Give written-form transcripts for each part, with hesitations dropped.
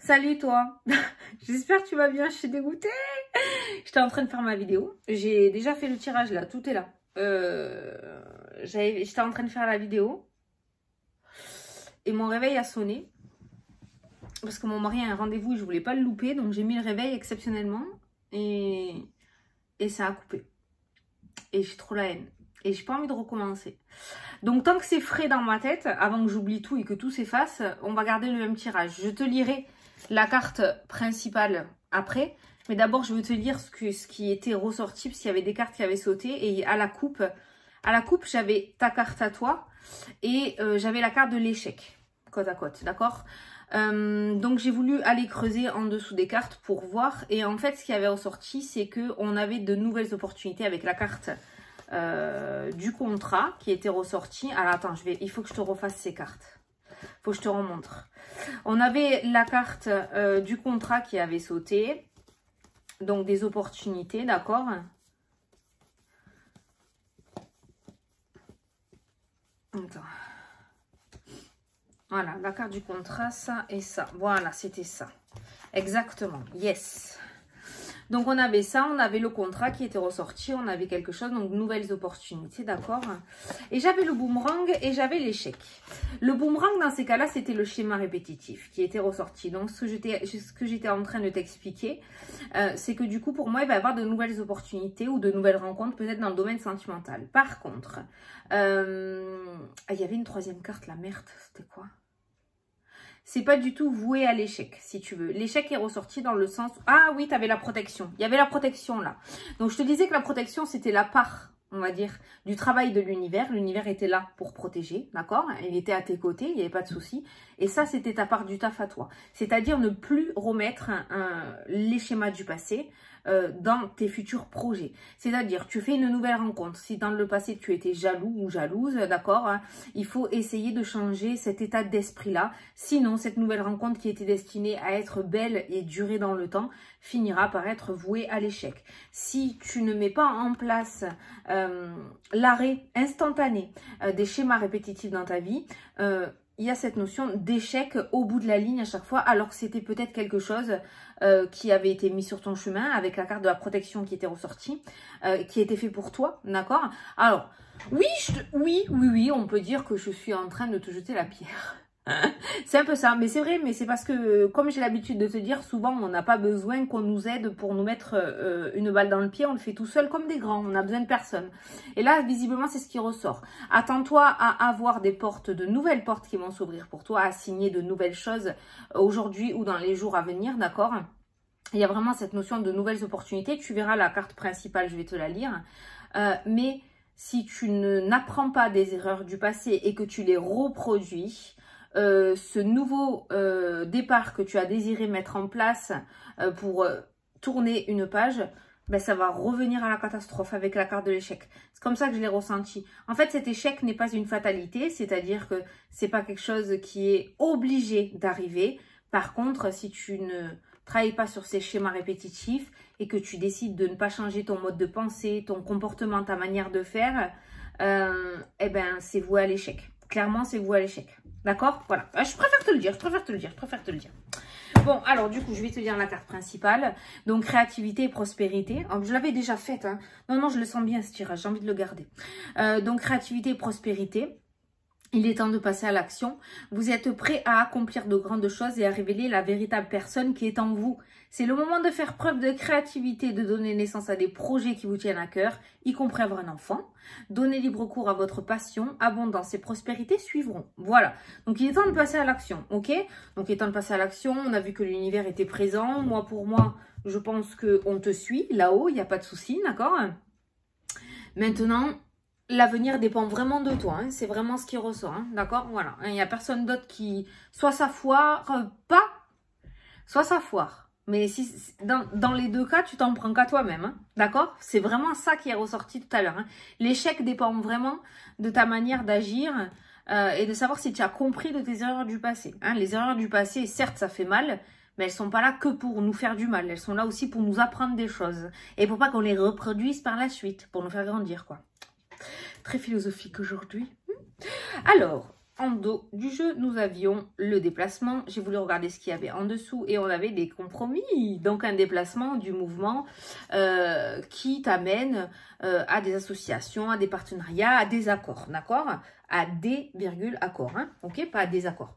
Salut toi. J'espère que tu vas bien, je suis dégoûtée. J'étais en train de faire ma vidéo. J'ai déjà fait le tirage là, tout est là. J'étais en train de faire la vidéo. Et mon réveil a sonné. Parce que mon mari a un rendez-vous et je voulais pas le louper. Donc j'ai mis le réveil exceptionnellement. Et ça a coupé. Et j'ai trop la haine. Et j'ai pas envie de recommencer. Donc tant que c'est frais dans ma tête, avant que j'oublie tout et que tout s'efface, on va garder le même tirage. Je te lirai la carte principale après. Mais d'abord, je veux te lire ce qui était ressorti, parce qu'il y avait des cartes qui avaient sauté. Et à la coupe, j'avais ta carte à toi et j'avais la carte de l'échec, côte à côte, d'accord? Donc j'ai voulu aller creuser en dessous des cartes pour voir. Et en fait, ce qui avait ressorti, c'est qu'on avait de nouvelles opportunités avec la carte du contrat qui était ressorti. Alors attends, il faut que je te refasse ces cartes. Faut que je te remontre. On avait la carte du contrat qui avait sauté. Donc des opportunités, d'accord? Attends. Voilà, la carte du contrat, ça et ça. Voilà, c'était ça. Exactement, yes. Donc on avait ça, on avait le contrat qui était ressorti, on avait quelque chose, donc nouvelles opportunités, d'accord? Et j'avais le boomerang et j'avais l'échec. Le boomerang, dans ces cas-là, c'était le schéma répétitif qui était ressorti. Donc ce que j'étais en train de t'expliquer, c'est que du coup, pour moi, il va y avoir de nouvelles opportunités ou de nouvelles rencontres, peut-être dans le domaine sentimental. Par contre, il y avait une troisième carte, la merde, c'était quoi? C'est pas du tout voué à l'échec, si tu veux. L'échec est ressorti dans le sens... Ah oui, tu avais la protection. Il y avait la protection là. Donc, je te disais que la protection, c'était la part, on va dire, du travail de l'univers. L'univers était là pour protéger, d'accord? Il était à tes côtés, il n'y avait pas de souci. Et ça, c'était ta part du taf à toi. C'est-à-dire ne plus remettre les schémas du passé dans tes futurs projets. C'est-à-dire, tu fais une nouvelle rencontre. Si dans le passé, tu étais jaloux ou jalouse, d'accord, hein, il faut essayer de changer cet état d'esprit-là. Sinon, cette nouvelle rencontre qui était destinée à être belle et durer dans le temps, finira par être vouée à l'échec. Si tu ne mets pas en place l'arrêt instantané des schémas répétitifs dans ta vie, il y a cette notion d'échec au bout de la ligne à chaque fois, alors que c'était peut-être quelque chose qui avait été mis sur ton chemin avec la carte de la protection qui était ressortie, qui était fait pour toi, d'accord? Alors, oui, on peut dire que je suis en train de te jeter la pierre. C'est un peu ça, mais c'est vrai, mais c'est parce que, comme j'ai l'habitude de te dire, souvent on n'a pas besoin qu'on nous aide pour nous mettre une balle dans le pied, on le fait tout seul comme des grands, on n'a besoin de personne. Et là, visiblement, c'est ce qui ressort. Attends-toi à avoir des portes, de nouvelles portes qui vont s'ouvrir pour toi, à signer de nouvelles choses aujourd'hui ou dans les jours à venir, d'accord? Il y a vraiment cette notion de nouvelles opportunités. Tu verras la carte principale, je vais te la lire. Mais si tu n'apprends pas des erreurs du passé et que tu les reproduis, ce nouveau départ que tu as désiré mettre en place pour tourner une page, ben, ça va revenir à la catastrophe avec la carte de l'échec. C'est comme ça que je l'ai ressenti. En fait, cet échec n'est pas une fatalité, c'est-à-dire que c'est pas quelque chose qui est obligé d'arriver. Par contre, si tu ne travailles pas sur ces schémas répétitifs et que tu décides de ne pas changer ton mode de pensée, ton comportement, ta manière de faire, eh ben, c'est voué à l'échec. Clairement, c'est voué à l'échec. D'accord? Voilà. Je préfère te le dire, Bon, alors du coup, je vais te lire la carte principale. Donc, créativité et prospérité. Alors, je l'avais déjà faite. Hein. Non, je le sens bien ce tirage. J'ai envie de le garder. Donc, créativité et prospérité. Il est temps de passer à l'action. Vous êtes prêt à accomplir de grandes choses et à révéler la véritable personne qui est en vous. C'est le moment de faire preuve de créativité, de donner naissance à des projets qui vous tiennent à cœur, y compris avoir un enfant. Donnez libre cours à votre passion, abondance et prospérité suivront. Voilà. Donc, il est temps de passer à l'action, ok? Donc, il est temps de passer à l'action. On a vu que l'univers était présent. Moi, pour moi, je pense qu'on te suit là-haut. Il n'y a pas de souci, d'accord? Maintenant... L'avenir dépend vraiment de toi, hein. C'est vraiment ce qui ressort, hein. D'accord? Voilà, il n'y a personne d'autre qui... Soit ça foire pas, soit ça foire. Mais si dans les deux cas, tu t'en prends qu'à toi-même, hein. D'accord? C'est vraiment ça qui est ressorti tout à l'heure, hein. L'échec dépend vraiment de ta manière d'agir et de savoir si tu as compris de tes erreurs du passé, hein. Les erreurs du passé, certes, ça fait mal, mais elles sont pas là que pour nous faire du mal. Elles sont là aussi pour nous apprendre des choses. Et pour pas qu'on les reproduise par la suite, pour nous faire grandir, quoi. Très philosophique aujourd'hui. Alors, en dos du jeu, nous avions le déplacement. J'ai voulu regarder ce qu'il y avait en dessous et on avait des compromis. Donc un déplacement du mouvement qui t'amène à des associations, à des partenariats, à des accords, d'accord? À des virgules accords, hein, ok? Pas à des accords.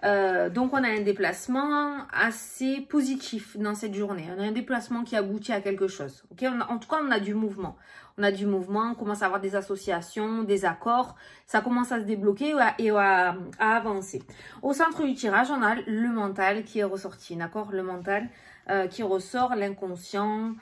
Donc on a un déplacement assez positif dans cette journée. On a un déplacement qui aboutit à quelque chose, ok? En tout cas, on a du mouvement. On a du mouvement, on commence à avoir des associations, des accords. Ça commence à se débloquer et à avancer. Au centre du tirage, on a le mental qui est ressorti, d'accord? Le mental qui ressort, l'inconscient,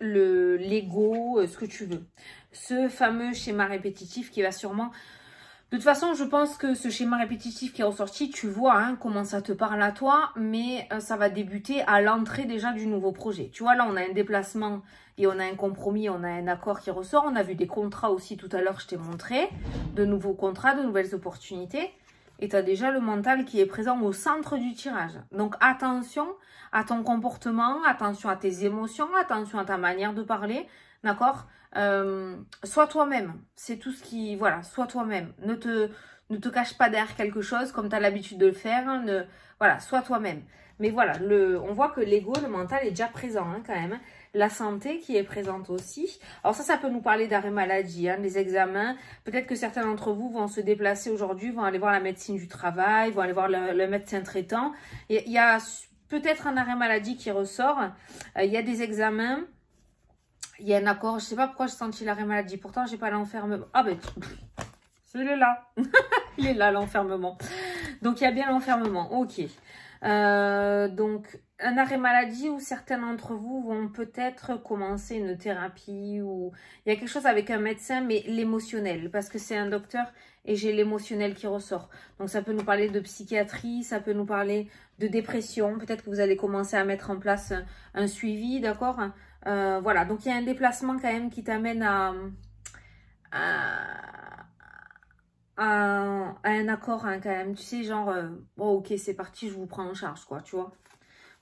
l'ego, ce que tu veux. Ce fameux schéma répétitif qui va sûrement... De toute façon, je pense que ce schéma répétitif qui est ressorti, tu vois hein, comment ça te parle à toi, mais ça va débuter à l'entrée déjà du nouveau projet. Tu vois, là, on a un déplacement et on a un compromis, on a un accord qui ressort. On a vu des contrats aussi tout à l'heure, je t'ai montré, de nouveaux contrats, de nouvelles opportunités. Et tu as déjà le mental qui est présent au centre du tirage. Donc, attention à ton comportement, attention à tes émotions, attention à ta manière de parler, d'accord ? Sois toi-même, c'est tout ce qui... Voilà, sois toi-même. Ne te cache pas derrière quelque chose comme tu as l'habitude de le faire. Hein, voilà, sois toi-même. Mais voilà, on voit que l'ego, le mental est déjà présent hein, quand même. La santé qui est présente aussi. Alors ça peut nous parler d'arrêt maladie, hein, les examens. Peut-être que certains d'entre vous vont se déplacer aujourd'hui, vont aller voir la médecine du travail, vont aller voir le médecin traitant. Il y a peut-être un arrêt maladie qui ressort. Il y a des examens. Il y a un accord, je ne sais pas pourquoi j'ai senti l'arrêt maladie. Pourtant, j'ai pas l'enfermement. Ah ben, il est là. Il est là, l'enfermement. Donc, il y a bien l'enfermement. Ok. Donc, un arrêt maladie où certains d'entre vous vont peut-être commencer une thérapie ou... Il y a quelque chose avec un médecin, mais l'émotionnel. Parce que c'est un docteur et j'ai l'émotionnel qui ressort. Donc, ça peut nous parler de psychiatrie, ça peut nous parler de dépression. Peut-être que vous allez commencer à mettre en place un suivi, d'accord ? Voilà, donc il y a un déplacement quand même qui t'amène à un accord hein, quand même. Tu sais, genre, bon ok, c'est parti, je vous prends en charge, quoi, tu vois.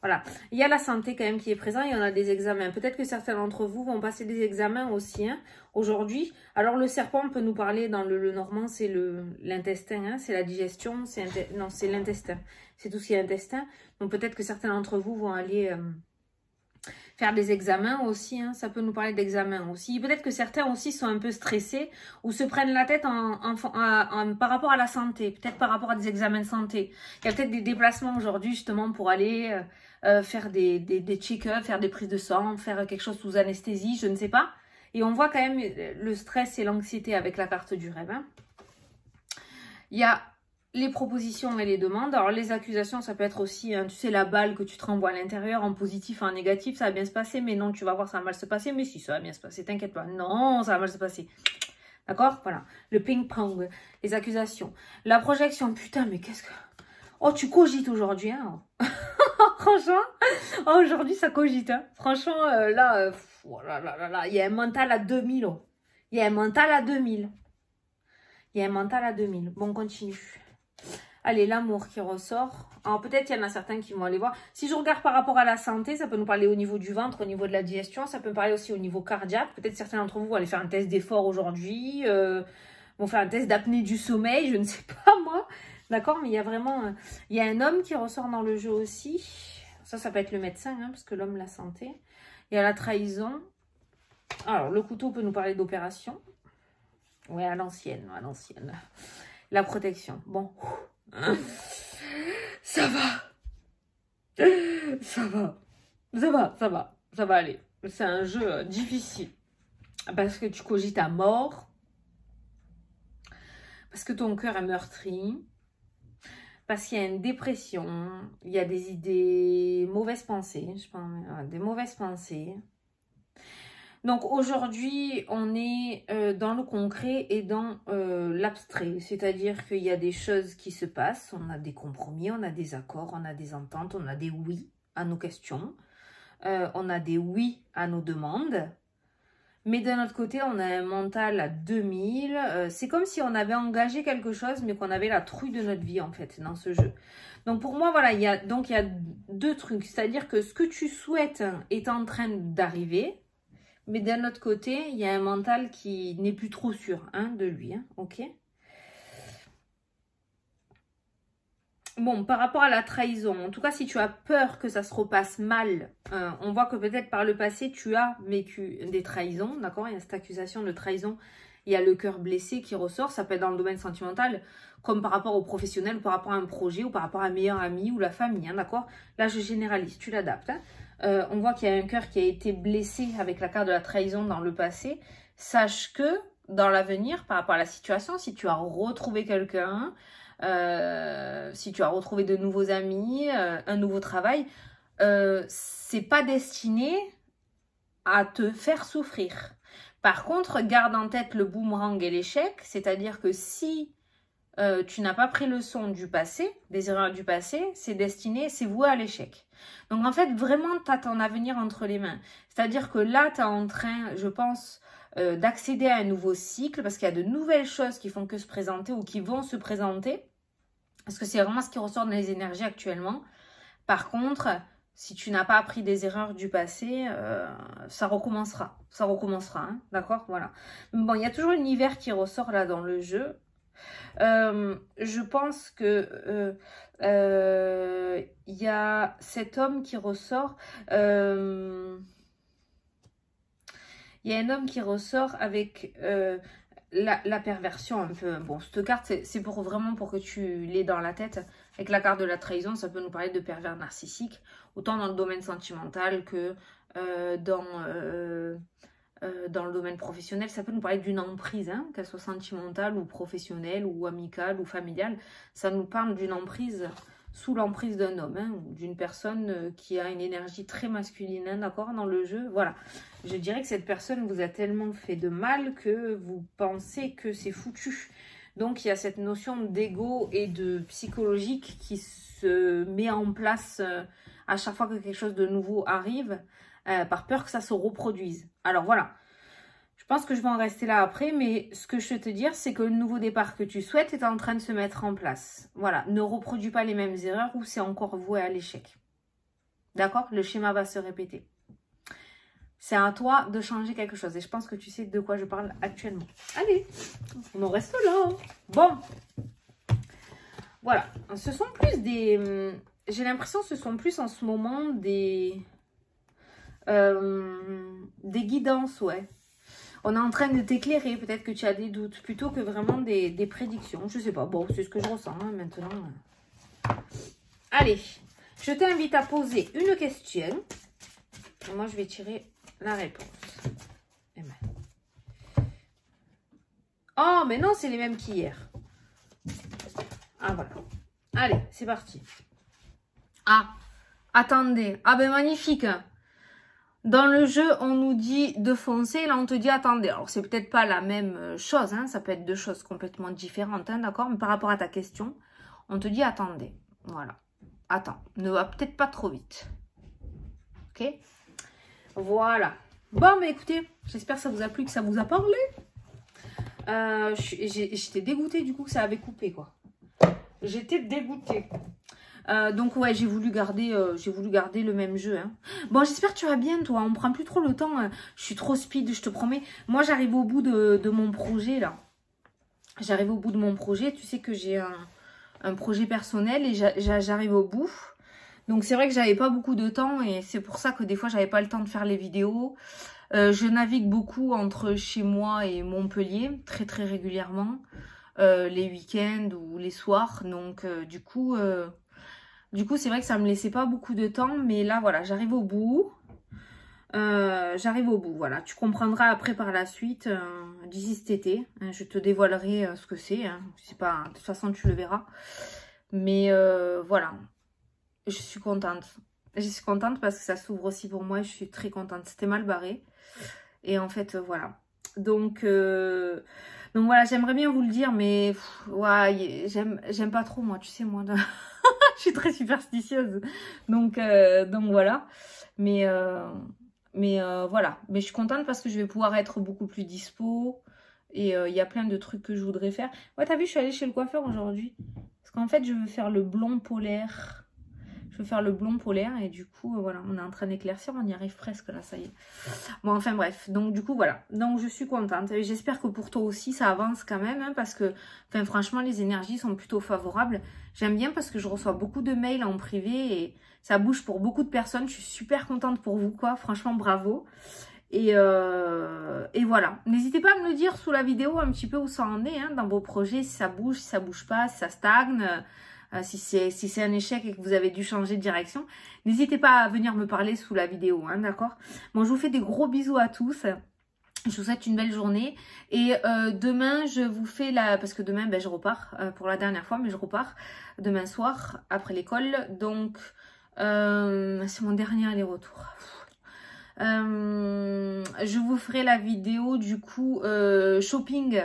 Voilà, il y a la santé quand même qui est présente, il y en a des examens. Peut-être que certains d'entre vous vont passer des examens aussi hein, aujourd'hui. Alors le serpent peut nous parler dans le normand, c'est l'intestin, hein, c'est la digestion, non c'est l'intestin. C'est tout ce qui est intestin. Donc peut-être que certains d'entre vous vont aller... faire des examens aussi, hein, ça peut nous parler d'examens aussi. Peut-être que certains aussi sont un peu stressés ou se prennent la tête par rapport à la santé, peut-être par rapport à des examens de santé. Il y a peut-être des déplacements aujourd'hui justement pour aller faire des check-ups, faire des prises de sang, faire quelque chose sous anesthésie, je ne sais pas. Et on voit quand même le stress et l'anxiété avec la carte du rêve. Hein. Il y a les propositions et les demandes. Alors, les accusations, ça peut être aussi, hein, tu sais, la balle que tu te renvoies à l'intérieur, en positif, en négatif, ça va bien se passer, mais non, tu vas voir, ça va mal se passer, mais si, ça va bien se passer, t'inquiète pas. Non, ça va mal se passer. D'accord? Voilà. Le ping-pong, les accusations. La projection, putain, mais qu'est-ce que... Oh, tu cogites aujourd'hui, hein? Franchement, oh, aujourd'hui, ça cogite, hein? Franchement, là, oh là, là, là, là, il y a un mental à 2000, oh. Il y a un mental à 2000. Il y a un mental à 2000. Bon, on continue. Allez, l'amour qui ressort. Alors, peut-être qu'il y en a certains qui vont aller voir. Si je regarde par rapport à la santé, ça peut nous parler au niveau du ventre, au niveau de la digestion. Ça peut me parler aussi au niveau cardiaque. Peut-être certains d'entre vous vont aller faire un test d'effort aujourd'hui. Vont faire un test d'apnée du sommeil. Je ne sais pas, moi. D'accord? Mais il y a vraiment... il y a un homme qui ressort dans le jeu aussi. Ça peut être le médecin, hein, parce que l'homme, la santé. Il y a la trahison. Alors, le couteau peut nous parler d'opération. Ouais, à l'ancienne, à l'ancienne. La protection. Bon. Ça va. Ça va. Ça va, ça va. Ça va aller. C'est un jeu difficile. Parce que tu cogites à mort. Parce que ton cœur est meurtri. Parce qu'il y a une dépression. Il y a des idées, mauvaises pensées. Je pense, des mauvaises pensées. Donc aujourd'hui, on est dans le concret et dans l'abstrait. C'est-à-dire qu'il y a des choses qui se passent, on a des compromis, on a des accords, on a des ententes, on a des oui à nos questions, on a des oui à nos demandes. Mais d'un autre côté, on a un mental à 2000. C'est comme si on avait engagé quelque chose, mais qu'on avait la trouille de notre vie, en fait, dans ce jeu. Donc, pour moi, voilà, il y a deux trucs. C'est-à-dire que ce que tu souhaites est en train d'arriver. Mais d'un autre côté, il y a un mental qui n'est plus trop sûr hein, de lui. Hein, ok. bon, par rapport à la trahison, en tout cas, si tu as peur que ça se repasse mal, on voit que peut-être par le passé, tu as vécu des trahisons, d'accord? Il y a cette accusation de trahison, il y a le cœur blessé qui ressort, ça peut être dans le domaine sentimental, comme par rapport au professionnel, ou par rapport à un projet, ou par rapport à un meilleur ami, ou la famille, hein, d'accord? Là, je généralise, tu l'adaptes. Hein. On voit qu'il y a un cœur qui a été blessé avec la carte de la trahison dans le passé. Sache que, dans l'avenir, par rapport à la situation, si tu as retrouvé quelqu'un, si tu as retrouvé de nouveaux amis, un nouveau travail, c'est pas destiné à te faire souffrir. Par contre, garde en tête le boomerang et l'échec, c'est-à-dire que si tu n'as pas pris leçon du passé, des erreurs du passé, c'est destiné, c'est voué à l'échec. Donc en fait, vraiment, tu as ton avenir entre les mains. C'est-à-dire que là, tu es en train, je pense, d'accéder à un nouveau cycle, parce qu'il y a de nouvelles choses qui font que se présenter ou qui vont se présenter, parce que c'est vraiment ce qui ressort dans les énergies actuellement. Par contre, si tu n'as pas appris des erreurs du passé, ça recommencera. Ça recommencera, hein, d'accord? Voilà. Mais bon, il y a toujours l'univers qui ressort là dans le jeu. Je pense que y a cet homme qui ressort. Il y a un homme qui ressort avec la perversion un peu. Bon, cette carte, c'est pour vraiment pour que tu l'aies dans la tête. Avec la carte de la trahison, ça peut nous parler de pervers narcissique, autant dans le domaine sentimental que dans le domaine professionnel. Ça peut nous parler d'une emprise, hein, qu'elle soit sentimentale ou professionnelle ou amicale ou familiale. Ça nous parle d'une emprise sous l'emprise d'un homme, hein, ou d'une personne qui a une énergie très masculine, hein, d'accord, dans le jeu. Voilà, je dirais que cette personne vous a tellement fait de mal que vous pensez que c'est foutu. Donc il y a cette notion d'ego et de psychologique qui se met en place à chaque fois que quelque chose de nouveau arrive, par peur que ça se reproduise. Alors voilà, je pense que je vais en rester là après, mais ce que je veux te dire, c'est que le nouveau départ que tu souhaites est en train de se mettre en place. Voilà, ne reproduis pas les mêmes erreurs ou c'est encore voué à l'échec. D'accord? Le schéma va se répéter. C'est à toi de changer quelque chose et je pense que tu sais de quoi je parle actuellement. Allez, on en reste là. Bon, voilà, ce sont plus des... J'ai l'impression que ce sont plus en ce moment des guidances, ouais. On est en train de t'éclairer, peut-être que tu as des doutes, plutôt que vraiment des prédictions. Je sais pas, bon, c'est ce que je ressens hein, maintenant. Allez, je t'invite à poser une question. Et moi, je vais tirer la réponse. Oh, mais non, c'est les mêmes qu'hier. Ah, voilà. Allez, c'est parti. Ah, attendez. Ah, ben magnifique. Dans le jeu, on nous dit de foncer, là on te dit attendez. Alors c'est peut-être pas la même chose, hein, ça peut être deux choses complètement différentes, hein, d'accord? Mais par rapport à ta question, on te dit attendez. Voilà. Attends, ne va peut-être pas trop vite. Ok? Voilà. Bon, mais écoutez, j'espère que ça vous a plu, que ça vous a parlé. J'étais dégoûtée du coup que ça avait coupé, quoi. J'étais dégoûtée. Donc ouais, j'ai voulu garder le même jeu. Hein. Bon, j'espère que tu vas bien, toi. On prend plus trop le temps. Je suis trop speed, je te promets. Moi, j'arrive au bout de mon projet, là. J'arrive au bout de mon projet. Tu sais que j'ai un projet personnel et j'arrive au bout. Donc, c'est vrai que j'avais pas beaucoup de temps et c'est pour ça que des fois, j'avais pas le temps de faire les vidéos. Je navigue beaucoup entre chez moi et Montpellier, très très régulièrement. Les week-ends ou les soirs. Donc, du coup, c'est vrai que ça me laissait pas beaucoup de temps. Mais là, voilà, j'arrive au bout. Voilà. Tu comprendras après par la suite, d'ici cet été. Hein, je te dévoilerai ce que c'est. Hein. C'est pas, de toute façon, tu le verras. Mais voilà. Je suis contente. Je suis contente parce que ça s'ouvre aussi pour moi. Je suis très contente. C'était mal barré. Et en fait, voilà. Donc voilà, j'aimerais bien vous le dire, mais ouais, j'aime pas trop, moi, tu sais, moi. Je suis très superstitieuse. Donc voilà. Mais voilà. Mais je suis contente parce que je vais pouvoir être beaucoup plus dispo. Et il y a plein de trucs que je voudrais faire. Ouais, t'as vu, je suis allée chez le coiffeur aujourd'hui. Parce qu'en fait, je veux faire le blond polaire. Je vais faire le blond polaire et du coup, voilà, on est en train d'éclaircir, on y arrive presque là, ça y est. Bon, enfin bref, donc du coup, voilà. Donc je suis contente et j'espère que pour toi aussi, ça avance quand même, hein, parce que, enfin franchement, les énergies sont plutôt favorables. J'aime bien parce que je reçois beaucoup de mails en privé et ça bouge pour beaucoup de personnes. Je suis super contente pour vous, quoi. Franchement, bravo. Et voilà. N'hésitez pas à me le dire sous la vidéo un petit peu où ça en est, hein, dans vos projets, si ça bouge pas, si ça stagne, si c'est un échec et que vous avez dû changer de direction. N'hésitez pas à venir me parler sous la vidéo, hein, d'accord? Bon, je vous fais des gros bisous à tous. Je vous souhaite une belle journée. Et demain, je vous fais la... Parce que demain, ben, je repars pour la dernière fois, mais je repars demain soir après l'école. Donc, c'est mon dernier aller-retour. Je vous ferai la vidéo du coup shopping.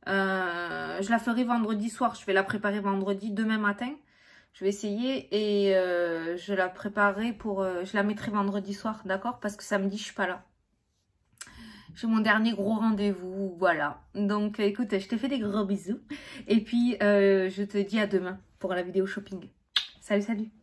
Je la ferai vendredi soir. Je vais la préparer vendredi, demain matin. Je vais essayer et je la préparerai pour... je la mettrai vendredi soir, d'accord? Parce que samedi, je suis pas là. J'ai mon dernier gros rendez-vous, voilà. Donc écoute, je te fais des gros bisous. Et puis, je te dis à demain pour la vidéo shopping. Salut, salut!